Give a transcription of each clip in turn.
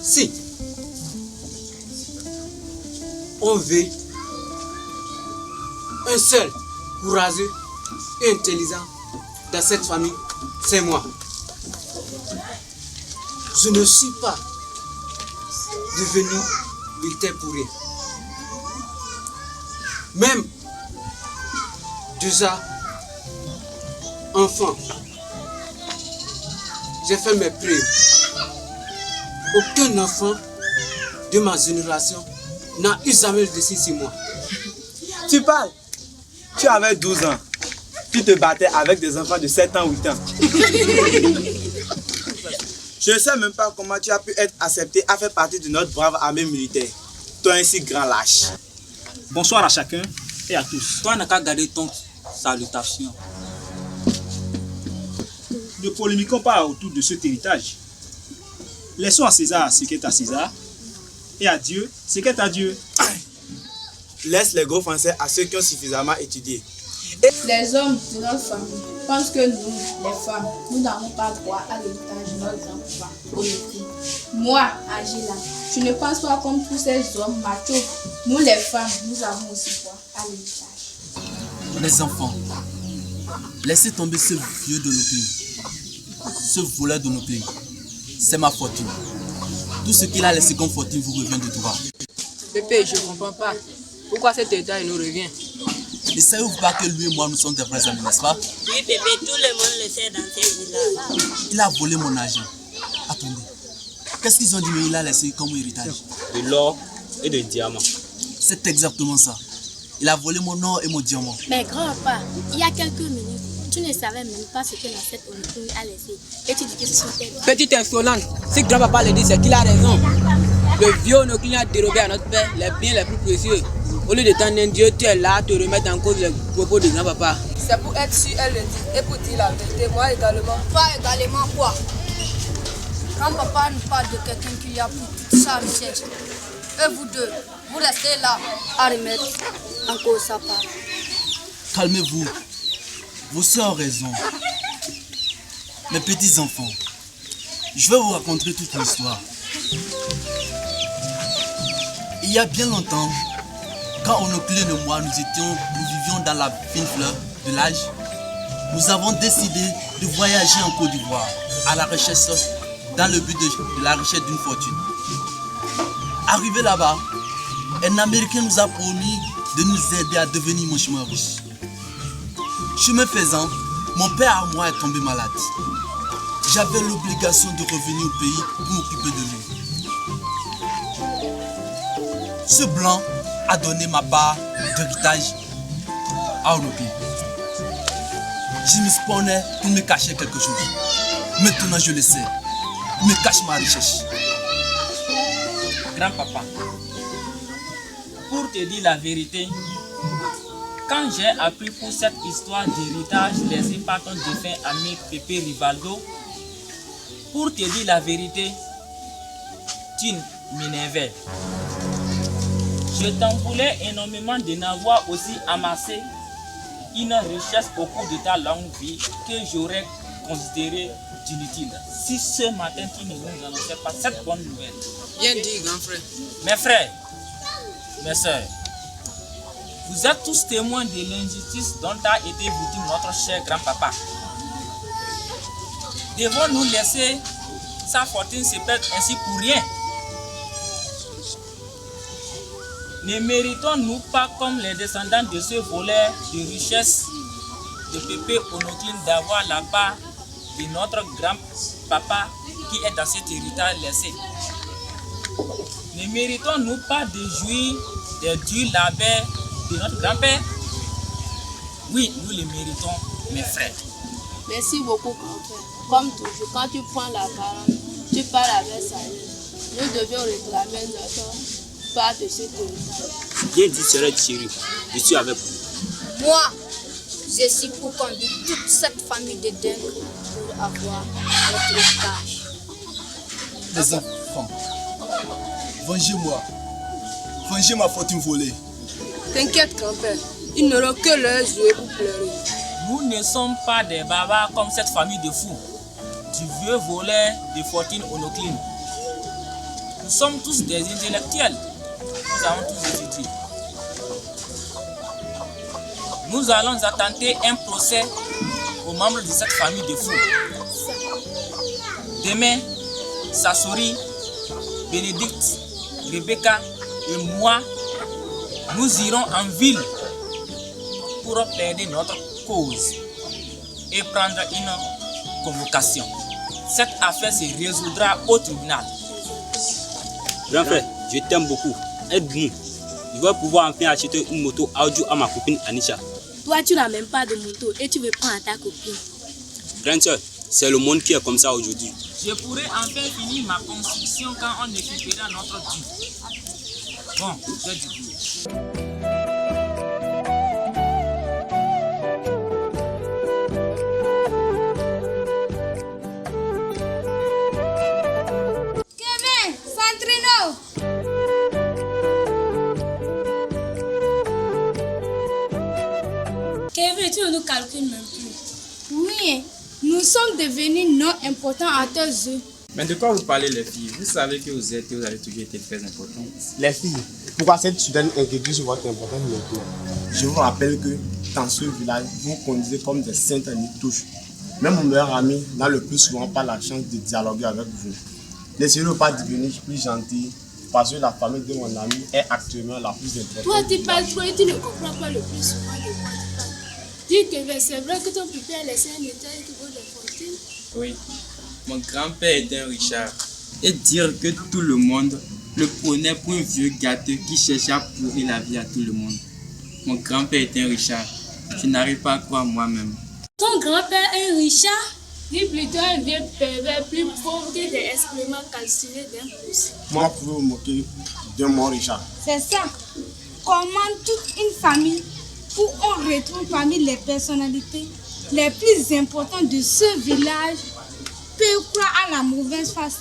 Si on veut un seul courageux et intelligent dans cette famille, c'est moi. Je ne suis pas devenu militaire pour rien. Même déjà enfant, j'ai fait mes preuves. Aucun enfant de ma génération n'a eu jamais le dessus sur moi. Tu parles. Tu avais 12 ans. Tu te battais avec des enfants de 7 ans, 8 ans. Je ne sais même pas comment tu as pu être accepté à faire partie de notre brave armée militaire. Toi ainsi grand lâche. Bonsoir à chacun et à tous. Toi n'as qu'à garder ton salutation. Ne polémiquons pas autour de cet héritage. Laissons à César ce qui est à César et à Dieu ce qui est à Dieu. Laisse les gros français à ceux qui ont suffisamment étudié. Les hommes de notre famille pensent que nous, les femmes, nous n'avons pas droit à l'héritage de notre grand-papa. Moi, Angela, je ne pense pas comme tous ces hommes machos. Nous, les femmes, nous avons aussi droit à l'héritage. Les enfants, laissez tomber ce vieux de nos pays, ce voleur de nos pays. C'est ma fortune. Tout ce qu'il a laissé comme fortune vous revient de droit. Pépé, je ne comprends pas. Pourquoi cet état nous revient? Ne savez-vous pas que lui et moi nous sommes des vrais amis, n'est-ce pas? Oui, Pépé, tout le monde le sait dans ces villages. Il a volé mon argent. Attendez. Qu'est-ce qu'ils ont dit mais il a laissé comme héritage? De l'or et des diamants. C'est exactement ça. Il a volé mon or et mon diamant. Mais grand-papa, il y a quelques minutes, tu ne savais même pas ce que l'ancêtre Onokuni a laissé. Et tu dis que ce sont tes biens. Petite insolente, si grand-papa le dit, c'est qu'il a raison. Le vieux Onokuni a dérobé à notre père les biens les plus précieux. Au lieu de t'en Dieu, tu es là à te remettre en cause les propos de grand-papa. C'est pour être sûr, elle le dit. Et pour dire la vérité, moi également. Toi également quoi? Grand-papa nous parle de quelqu'un qui a pris toute sa richesse. Et vous deux, vous restez là à remettre en cause sa part. Calmez-vous. Vos soeurs ont raison. Mes petits enfants, je vais vous raconter toute l'histoire. Il y a bien longtemps, quand Onokuni et moi nous vivions dans la fine fleur de l'âge, nous avons décidé de voyager en Côte d'Ivoire à la recherche dans le but de la recherche d'une fortune. Arrivé là-bas, un Américain nous a promis de nous aider à devenir mochement riche. Chemin faisant, mon père à moi est tombé malade. J'avais l'obligation de revenir au pays pour m'occuper de lui. Ce blanc a donné ma part d'héritage à Onokuni. Je me spawnais pour me cacher quelque chose. Maintenant je le sais. Il me cache ma richesse. Grand-papa, pour te dire la vérité, quand j'ai appris pour cette histoire d'héritage laissé par ton défunt ami Pépé Rivaldo, pour te dire la vérité, tu m'énervais. Je t'en voulais énormément de n'avoir aussi amassé une richesse au cours de ta longue vie que j'aurais considérée d'inutile. Si ce matin tu ne nous annonçais pas cette bonne nouvelle. Bien dit, grand frère. Mes frères, mes soeurs, vous êtes tous témoins de l'injustice dont a été victime notre cher grand-papa. Devons-nous laisser sa fortune se perdre ainsi pour rien? Ne méritons-nous pas, comme les descendants de ce voleur de richesse de Pépé Onokuni, d'avoir la part de notre grand-papa qui est dans cet héritage laissé? Ne méritons-nous pas de jouir des durs labeurs de notre grand-père? Oui, nous les méritons, mes frères. Merci beaucoup, grand-père. Comme toujours, quand tu prends la parole, tu parles avec sagesse. Nous devions réclamer notre part de cet héritage. Bien dit, sœur chérie, je suis avec vous. Moi, je suis pour conduire toute cette famille de dingues pour avoir notre héritage. Les enfants, vengez-moi. Vengez ma fortune volée. T'inquiète, grand-père. Ils n'auront que leurs yeux pour pleurer. Nous ne sommes pas des barbares comme cette famille de fous, du vieux voleur de fortune Onokuni. Nous sommes tous des intellectuels. Nous avons tous étudié. Nous allons attenter un procès aux membres de cette famille de fous. Demain, Sassori, Bénédicte, Rebecca et moi, nous irons en ville pour plaider notre cause et prendre une convocation. Cette affaire se résoudra au tribunal. Grand frère, je t'aime beaucoup. Aide-nous. Je vais pouvoir enfin acheter une moto audio à ma copine Anisha. Toi, tu n'as même pas de moto et tu veux prendre ta copine. Grande soeur, c'est le monde qui est comme ça aujourd'hui. Je pourrai enfin finir ma construction quand on équipera notre dû. Bon, j'ai du boulot. Kevin, Santrino. Kevin, tu ne nous calcules même plus. Oui, nous sommes devenus non importants à tes yeux. Mais de quoi vous parlez les filles? Vous savez que vous êtes et vous avez toujours été très importantes. Les filles, pourquoi cette soudaine inquiétude sur votre importance métier? Je vous rappelle que dans ce village, vous conduisez comme des saintes en touche. Même mon meilleur ami n'a le plus souvent pas la chance de dialoguer avec vous. N'essayez pas de devenir plus gentil parce que la famille de mon ami est actuellement la plus importante. Toi, tu parles trop et tu ne comprends pas le plus souvent de quoi tu parles. Dis que c'est vrai que ton papa a laissé un état et tout de fortune. Oui, mon grand-père était un Richard. Et dire que tout le monde le prenait pour un vieux gâteux qui cherchait à pourrir la vie à tout le monde. Mon grand-père était un Richard. Je n'arrive pas à croire moi-même. Ton grand-père est un Richard? Dis plutôt un vieux pervers plus pauvre que des excréments calcinés d'un pouce. Moi, vous vous moquer de mon Richard. C'est ça. Comment toute une famille où on retrouve parmi les personnalités les plus importantes de ce village peut croire à la mauvaise face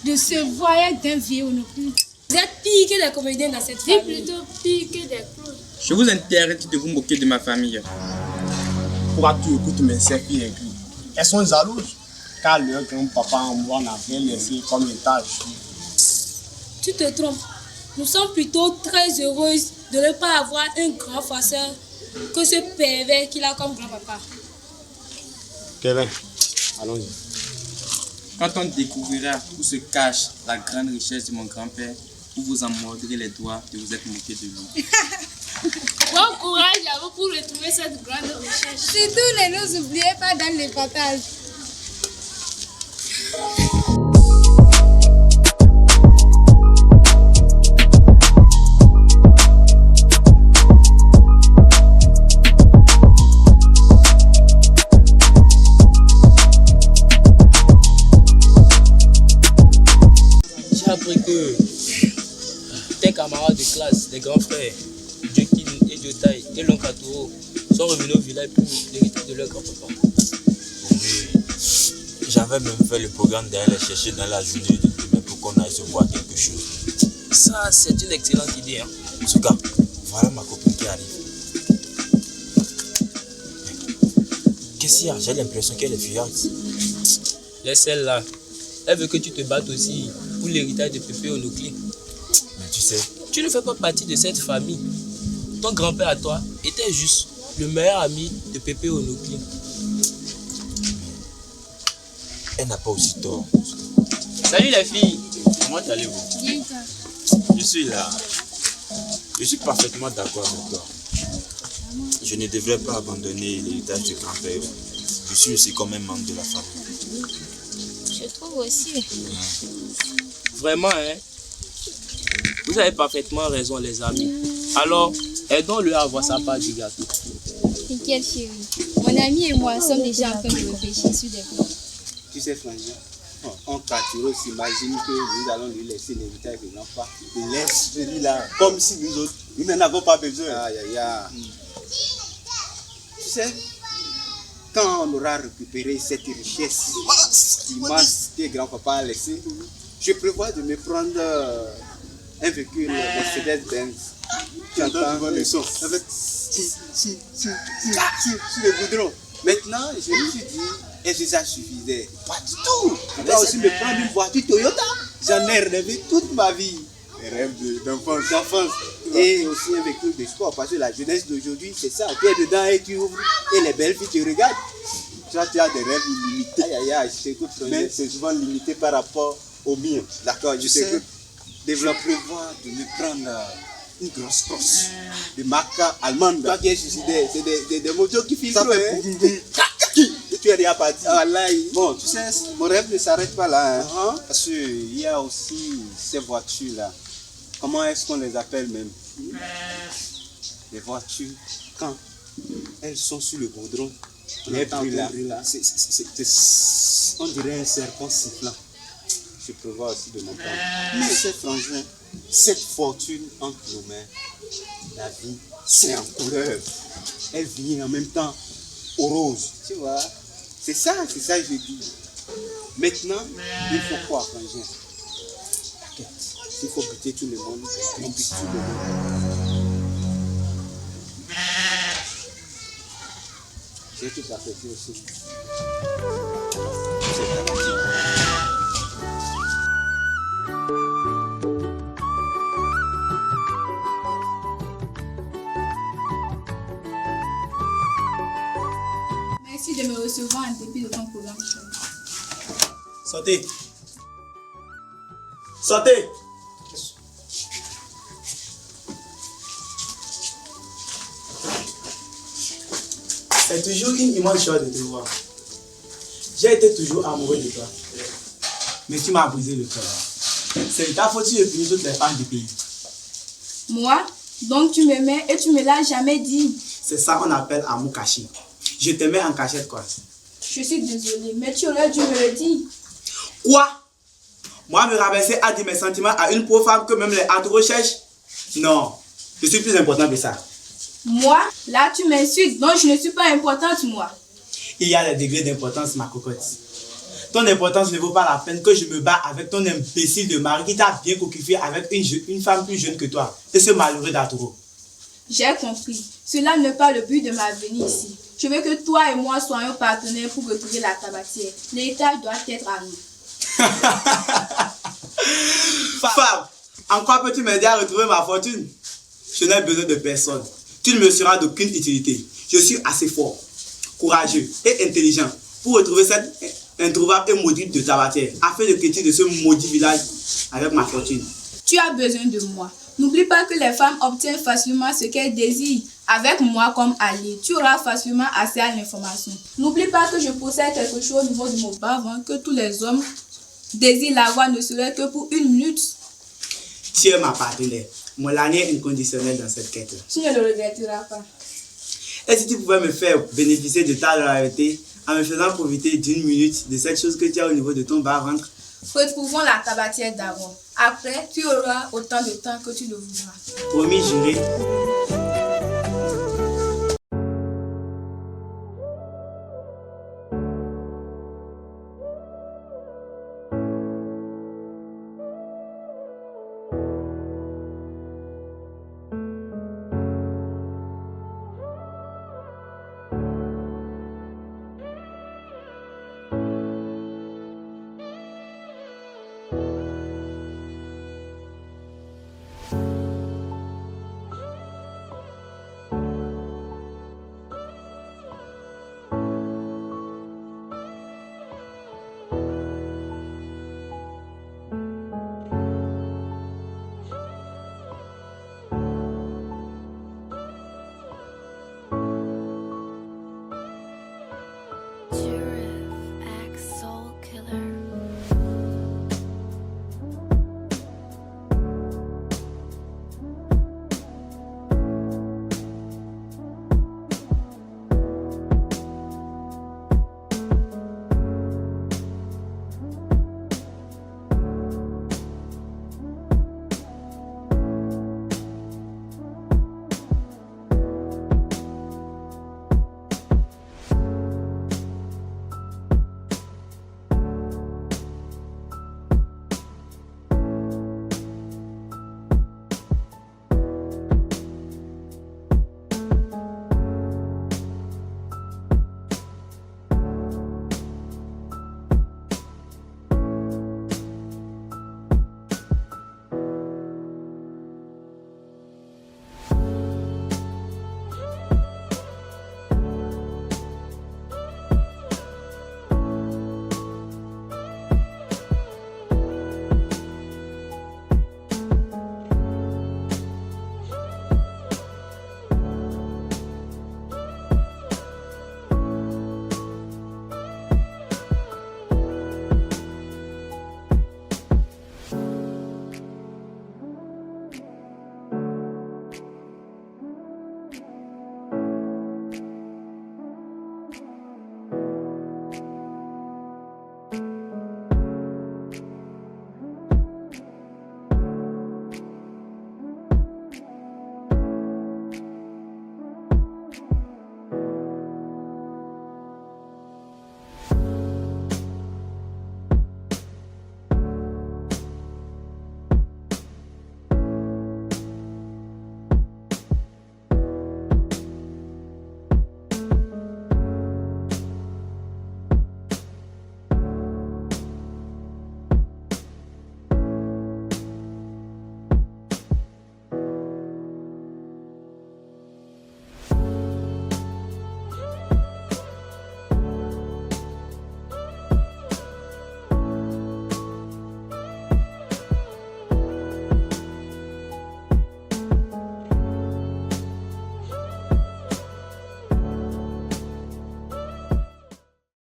de ce voyage d'un vieux onocule. Vous êtes pire que des comédiens dans cette famille. Plutôt pire que des clowns. Je vous interdis de vous moquer de ma famille. Pourquoi tu écoutes mes sœurs qui écrivent? Elles sont jalouses car leur grand-papa en moi n'avait laissé comme étage. Tu te trompes. Nous sommes plutôt très heureuses de ne pas avoir un grand farceur que ce pervers qu'il a comme grand-papa. Kevin, allons-y. Quand on découvrira où se cache la grande richesse de mon grand-père, vous vous en mordrez les doigts de vous être moqué de lui. Bon courage à vous pour retrouver cette grande richesse. Surtout ne nous oubliez pas dans les partages. J'ai appris que tes camarades de classe, les grands frères, Jokin et Jotai et l'oncle Aturo sont revenus au village pour l'héritage de leur grand-papa. Oui, j'avais même fait le programme d'aller les chercher dans la journée de demain pour qu'on aille se voir quelque chose. Ça, c'est une excellente idée. Hein? En tout cas, voilà ma copine qui arrive. Qu'est-ce qu'il y a? J'ai l'impression qu'elle est fuyante. Laisse celle-là. Elle veut que tu te battes aussi pour l'héritage de Pépé Onokli. Mais tu sais, tu ne fais pas partie de cette famille. Ton grand-père à toi était juste le meilleur ami de Pépé Onokli. Elle n'a pas aussi tort. Salut les filles. Comment allez-vous? Bien, Je suis là. Je suis parfaitement d'accord avec toi. Je ne devrais pas abandonner l'héritage du grand-père. Je suis aussi comme un membre de la famille. Je trouve aussi. Vraiment, hein? Vous avez parfaitement raison, les amis. Alors, aidons-le à avoir sa part du gâteau. T'inquiète, chérie. Mon ami et moi sommes déjà en train de réfléchir sur des plans. Tu sais, Frangin, on Katuro s'imagine que nous allons lui laisser l'héritage de l'enfant. Laisse celui-là, comme si nous autres, nous n'en avons pas besoin. Aïe, aïe, aïe. Tu sais, quand on aura récupéré cette richesse immense que grand-papa a laissée, je prévois de me prendre un véhicule Mercedes-Benz. Tu entends le son avec sur le goudron. Maintenant, je me suis dit, est-ce que ça suffisait? Pas du tout. On va aussi me prendre une voiture Toyota. J'en ai rêvé toute ma vie. Les rêves d'enfance. Et aussi avec le de sport. Parce que la jeunesse d'aujourd'hui, c'est ça. Tu es dedans et tu ouvres. Et les belles filles te regardent. Toi, tu as des rêves illimités. Je t'écoute, mais c'est souvent limité par rapport au mien. D'accord, je t'écoute. Je prévois de me prendre une grosse course de marque allemande. Toi qui es suicidaire, c'est des motos qui filent trop. Et tu es déjà parti. Bon, tu sais, mon rêve ne s'arrête pas là. Hein? Parce qu'il y a aussi ces voitures-là. Comment est-ce qu'on les appelle même? Les voitures, quand elles sont sur le goudron, les bruits là, on dirait un serpent sifflant. Je prévois aussi de mon temps. Mais c'est franchement, cette fortune entre nos mains, la vie, c'est en couleur. Elle vient en même temps au rose. Tu vois, c'est ça que je dis. Maintenant, il faut quoi, frangin? T'inquiète, il faut buter tout le monde, on bute tout le monde. J'ai tout à fait dit aussi. C'est parti. Merci de me recevoir en dépit de ton programme. Sortez. Sortez. C'est toujours une immense joie de te voir. J'ai été toujours amoureux de toi. Mais tu m'as brisé le cœur. C'est de ta faute si je punis toutes les femmes du pays. Moi? Donc tu m'aimais et tu me l'as jamais dit. C'est ça qu'on appelle amour caché. Je t'aimais en cachette quoi. Je suis désolée, mais tu aurais dû me le dire. Quoi? Moi me rabaisser à dire mes sentiments à une pauvre femme que même les hétéros cherchent? Non, je suis plus important que ça. Moi? Là tu m'insultes, donc je ne suis pas importante moi. Il y a des degrés d'importance ma cocotte. Ton importance ne vaut pas la peine que je me bats avec ton imbécile de mari qui t'a bien coquifié avec une femme plus jeune que toi. Et ce malheureux d'Atoro. J'ai compris. Cela n'est pas le but de ma venue ici. Je veux que toi et moi soyons partenaires pour retrouver la tabatière. L'héritage doit être à nous. Femme, en quoi peux-tu m'aider à retrouver ma fortune? Je n'ai besoin de personne. Tu ne me seras d'aucune utilité. Je suis assez fort, courageux et intelligent pour retrouver cette introuvable et maudite de tabatière afin de quitter de ce maudit village avec ma fortune. Tu as besoin de moi. N'oublie pas que les femmes obtiennent facilement ce qu'elles désirent. Avec moi comme allié, tu auras facilement accès à l'information. N'oublie pas que je possède quelque chose au niveau de mon bas-ventre que tous les hommes désirent l'avoir ne serait que pour une minute. Tu es ma partenaire, mon lanier inconditionnel dans cette quête. Tu ne le regretteras pas. Et si tu pouvais me faire bénéficier de ta loyauté en me faisant profiter d'une minute de cette chose que tu as au niveau de ton bas-ventre? Retrouvons la tabatière d'avant. Après, tu auras autant de temps que tu le voudras. Promis, juré.